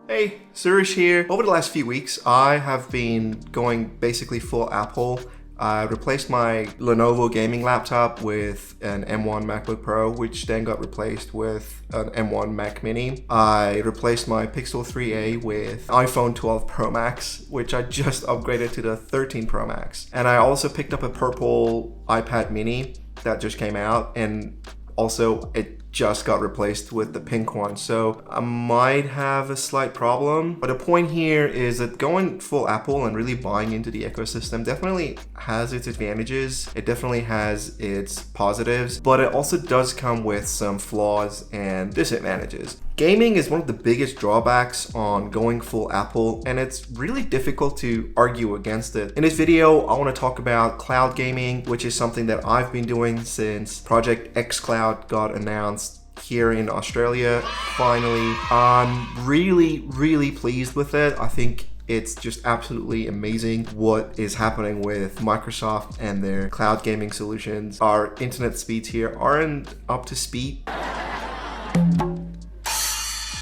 Hey, Suresh here. Over the last few weeks, I have been going basically full Apple. I replaced my Lenovo gaming laptop with an M1 MacBook Pro, which then got replaced with an M1 Mac Mini. I replaced my Pixel 3a with iPhone 12 Pro Max, which I just upgraded to the 13 Pro Max. And I also picked up a purple iPad mini that just came out, and also it just got replaced with the pink one, so I might have a slight problem. But the point here is that going full Apple and really buying into the ecosystem definitely has its advantages. It definitely has its positives, but it also does come with some flaws and disadvantages. Gaming is one of the biggest drawbacks on going full Apple, and it's really difficult to argue against it. In this video, I want to talk about cloud gaming, which is something that I've been doing since Project xCloud got announced here in Australia. Finally, I'm really pleased with it. I think it's just absolutely amazing what is happening with Microsoft and their cloud gaming solutions. Our internet speeds here aren't up to speed.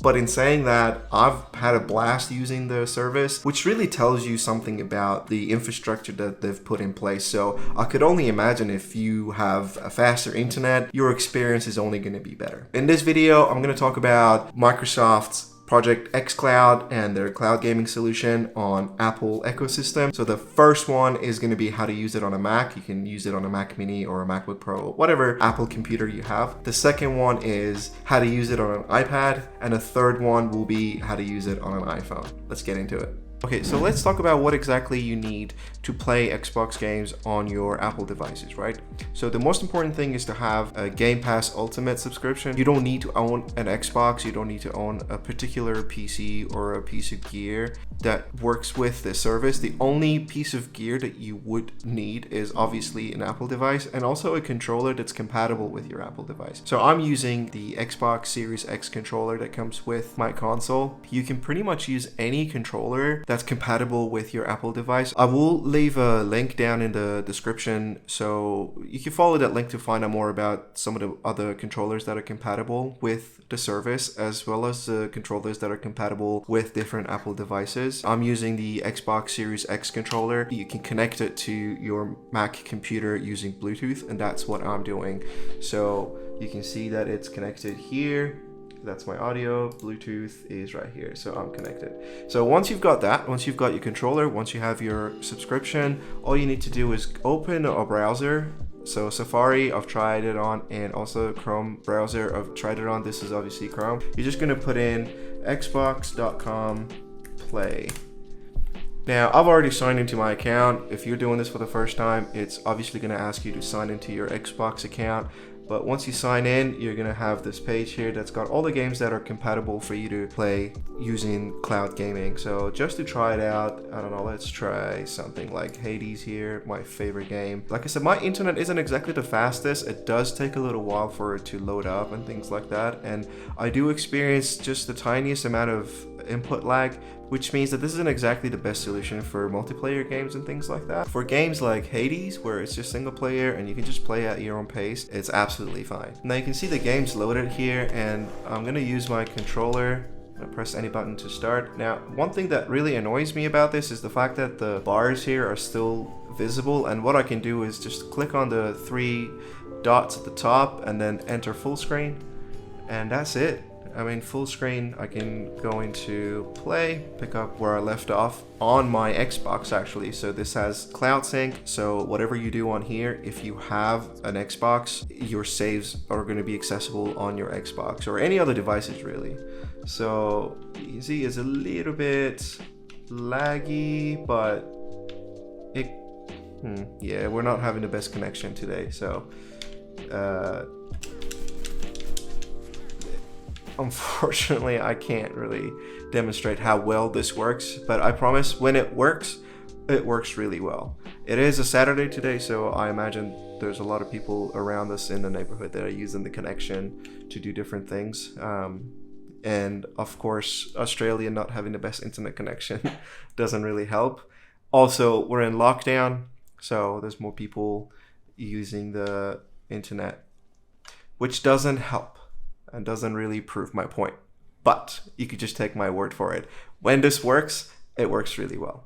But in saying that, I've had a blast using the service, which really tells you something about the infrastructure that they've put in place. So I could only imagine if you have a faster internet, your experience is only going to be better. In this video, I'm going to talk about Microsoft's Project xCloud and their cloud gaming solution on Apple ecosystem. So the first one is going to be how to use it on a Mac. You can use it on a Mac Mini or a MacBook Pro, whatever Apple computer you have. The second one is how to use it on an iPad. And the third one will be how to use it on an iPhone. Let's get into it. Okay, so let's talk about what exactly you need to play Xbox games on your Apple devices, right? So the most important thing is to have a Gamepass Ultimate subscription. You don't need to own an Xbox. You don't need to own a particular PC or a piece of gear that works with the service. The only piece of gear that you would need is obviously an Apple device and also a controller that's compatible with your Apple device. So I'm using the Xbox Series X controller that comes with my console. You can pretty much use any controller that's compatible with your Apple device. I will leave a link down in the description, so you can follow that link to find out more about some of the other controllers that are compatible with the service, as well as the controllers that are compatible with different Apple devices. I'm using the Xbox Series X controller. You can connect it to your Mac computer using Bluetooth, and that's what I'm doing. So you can see that it's connected here. That's my audio. Bluetooth is right here, so I'm connected. So once you've got that, once you've got your controller, once you have your subscription, all you need to do is open a browser. So Safari, I've tried it on, and also Chrome browser, I've tried it on. This is obviously Chrome. You're just gonna put in xbox.com play. Now, I've already signed into my account. If you're doing this for the first time, it's obviously gonna ask you to sign into your Xbox account. But once you sign in, you're gonna have this page here that's got all the games that are compatible for you to play using cloud gaming. So just to try it out, I don't know, let's try something like Hades here, my favorite game. Like I said, my internet isn't exactly the fastest. It does take a little while for it to load up and things like that. And I do experience just the tiniest amount of input lag, which means that this isn't exactly the best solution for multiplayer games and things like that. For games like Hades, where it's just single player and you can just play at your own pace, it's absolutely fine. Now you can see the game's loaded here, and I'm gonna use my controller. I press any button to start. Now, one thing that really annoys me about this is the fact that the bars here are still visible, and what I can do is just click on the three dots at the top and then enter full screen, and that's it. I mean, full screen, I can go into play, pick up where I left off on my Xbox actually. So this has cloud sync. So whatever you do on here, if you have an Xbox, your saves are going to be accessible on your Xbox or any other devices really. So you can see it's a little bit laggy, but yeah, we're not having the best connection today. So, unfortunately, I can't really demonstrate how well this works, but I promise when it works really well. It is a Saturday today, so I imagine there's a lot of people around us in the neighborhood that are using the connection to do different things. And of course, Australia not having the best internet connection doesn't really help. Also, we're in lockdown, so there's more people using the internet, which doesn't help and doesn't really prove my point. but you could just take my word for it. When this works, it works really well.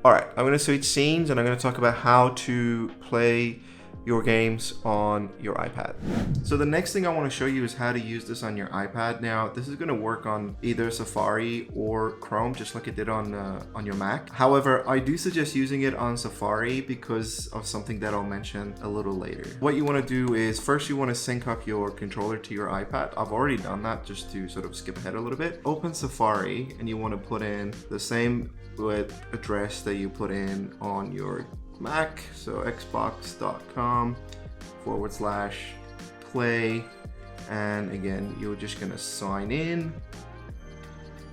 All right, I'm gonna switch scenes and I'm gonna talk about how to play your games on your iPad. So the next thing I want to show you is how to use this on your iPad. Now, this is going to work on either Safari or Chrome, just like it did on your Mac. However, I do suggest using it on Safari because of something that I'll mention a little later. What you want to do is first you want to sync up your controller to your iPad. I've already done that just to sort of skip ahead a little bit. Open Safari and you want to put in the same address that you put in on your Mac, so xbox.com/play, and again you're just gonna sign in.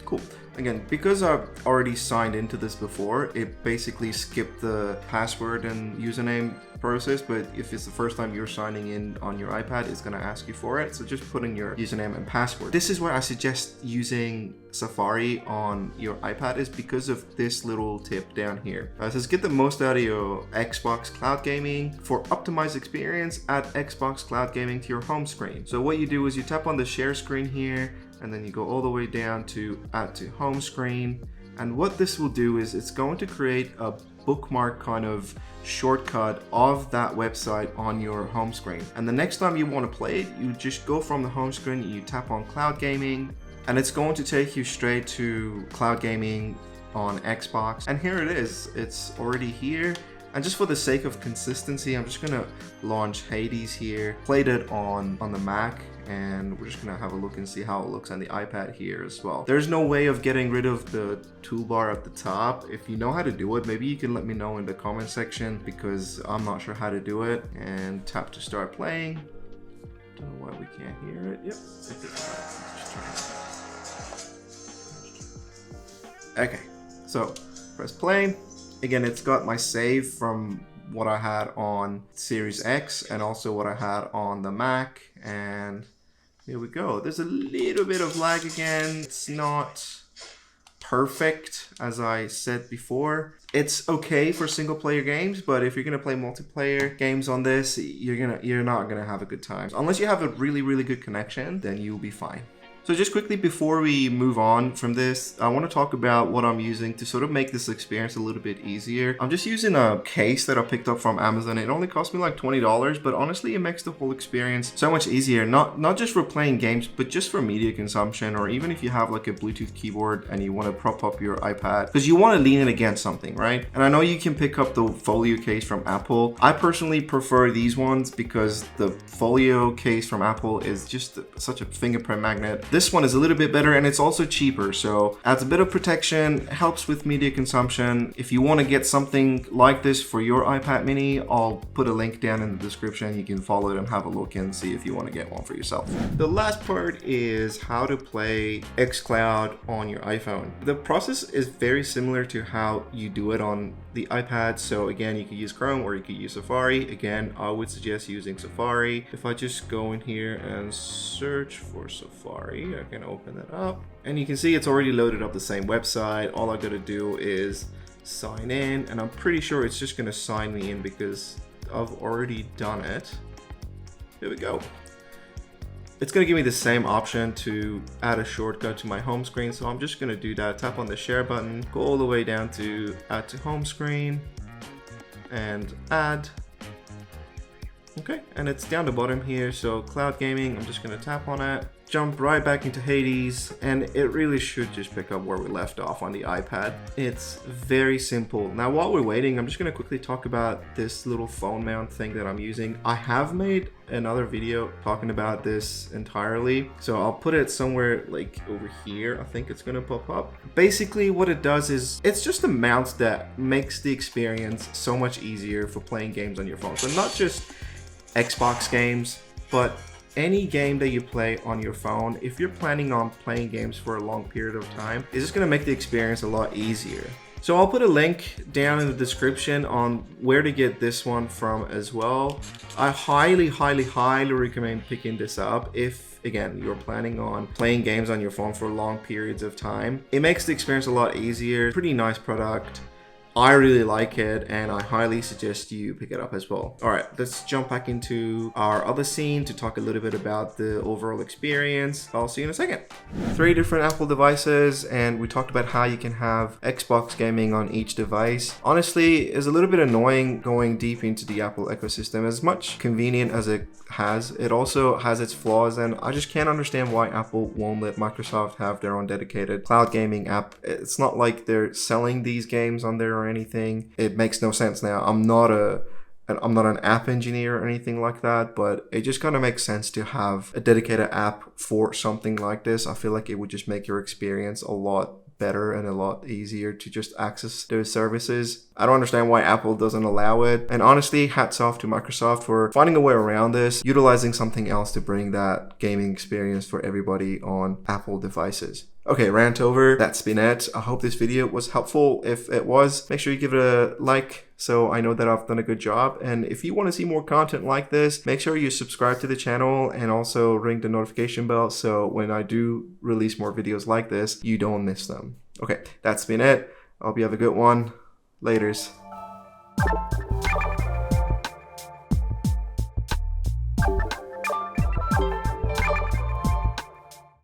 Cool. Again, because I've already signed into this before, it basically skipped the password and username process, but if it's the first time you're signing in on your iPad, it's going to ask you for it. So just put in your username and password. This is where I suggest using Safari on your iPad, is because of this little tip down here. It says get the most out of your Xbox Cloud Gaming. For optimized experience, add Xbox Cloud Gaming to your home screen. So what you do is you tap on the share screen here, and then you go all the way down to add to home screen. And what this will do is it's going to create a bookmark kind of shortcut of that website on your home screen. And the next time you want to play it, you just go from the home screen, you tap on Cloud Gaming, and it's going to take you straight to Cloud Gaming on Xbox. And here it is, it's already here. And just for the sake of consistency, I'm just gonna launch Hades here, played it on the Mac, and we're just gonna have a look and see how it looks on the iPad here as well. There's no way of getting rid of the toolbar at the top. If you know how to do it, maybe you can let me know in the comment section, because I'm not sure how to do it. And tap to start playing. Don't know why we can't hear it. Yep. Okay, so press play. Again, it's got my save from what I had on Series X and also what I had on the Mac. And here we go. There's a little bit of lag again. It's not perfect, as I said before. It's okay for single player games, but if you're gonna play multiplayer games on this, you're not gonna have a good time. Unless you have a really, really good connection, then you'll be fine. So just quickly before we move on from this, I want to talk about what I'm using to sort of make this experience a little bit easier. I'm just using a case that I picked up from Amazon. It only cost me like $20, but honestly it makes the whole experience so much easier. Not just for playing games, but just for media consumption, or even if you have like a Bluetooth keyboard and you want to prop up your iPad, because you want to lean it against something, right? And I know you can pick up the Folio case from Apple. I personally prefer these ones because the Folio case from Apple is just such a fingerprint magnet. This one is a little bit better and it's also cheaper, so adds a bit of protection, helps with media consumption. If you want to get something like this for your iPad mini, I'll put a link down in the description. You can follow it and have a look and see if you want to get one for yourself. The last part is how to play xCloud on your iPhone. The process is very similar to how you do it on the iPad. So again, you could use Chrome or you could use Safari. Again, I would suggest using Safari. If I just go in here and search for Safari, I can open it up and you can see it's already loaded up the same website. All I gotta do is sign in, and I'm pretty sure it's just gonna sign me in because I've already done it. Here we go. It's gonna give me the same option to add a shortcut to my home screen, so I'm just gonna do that. Tap on the share button, go all the way down to add to home screen and add. Okay, and it's down the bottom here, so Cloud Gaming, I'm just gonna tap on it, jump right back into Hades, and it really should just pick up where we left off on the iPad. It's very simple. Now while we're waiting, I'm just gonna quickly talk about this little phone mount thing that I'm using. I have made another video talking about this entirely, so I'll put it somewhere like over here. I think it's gonna pop up. Basically what it does is it's just a mount that makes the experience so much easier for playing games on your phone. So not just Xbox games, but any game that you play on your phone. If you're planning on playing games for a long period of time, it's just gonna make the experience a lot easier. So I'll put a link down in the description on where to get this one from as well. I highly recommend picking this up if, again, you're planning on playing games on your phone for long periods of time. It makes the experience a lot easier. Pretty nice product. I really like it, and I highly suggest you pick it up as well. All right, let's jump back into our other scene to talk a little bit about the overall experience. I'll see you in a second. 3 different Apple devices, and we talked about how you can have Xbox gaming on each device. Honestly, it's a little bit annoying going deep into the Apple ecosystem. As much convenient as it has, it also has its flaws, and I just can't understand why Apple won't let Microsoft have their own dedicated cloud gaming app. It's not like they're selling these games on there or anything. It makes no sense now. I'm not an app engineer or anything like that, but it just kind of makes sense to have a dedicated app for something like this. I feel like it would just make your experience a lot better and a lot easier to just access those services. I don't understand why Apple doesn't allow it. And honestly, hats off to Microsoft for finding a way around this, utilizing something else to bring that gaming experience for everybody on Apple devices. Okay, rant over. That's been it. I hope this video was helpful. If it was, make sure you give it a like so I know that I've done a good job. And if you want to see more content like this, make sure you subscribe to the channel and also ring the notification bell so when I do release more videos like this, you don't miss them. Okay, that's been it. I hope you have a good one. Laters.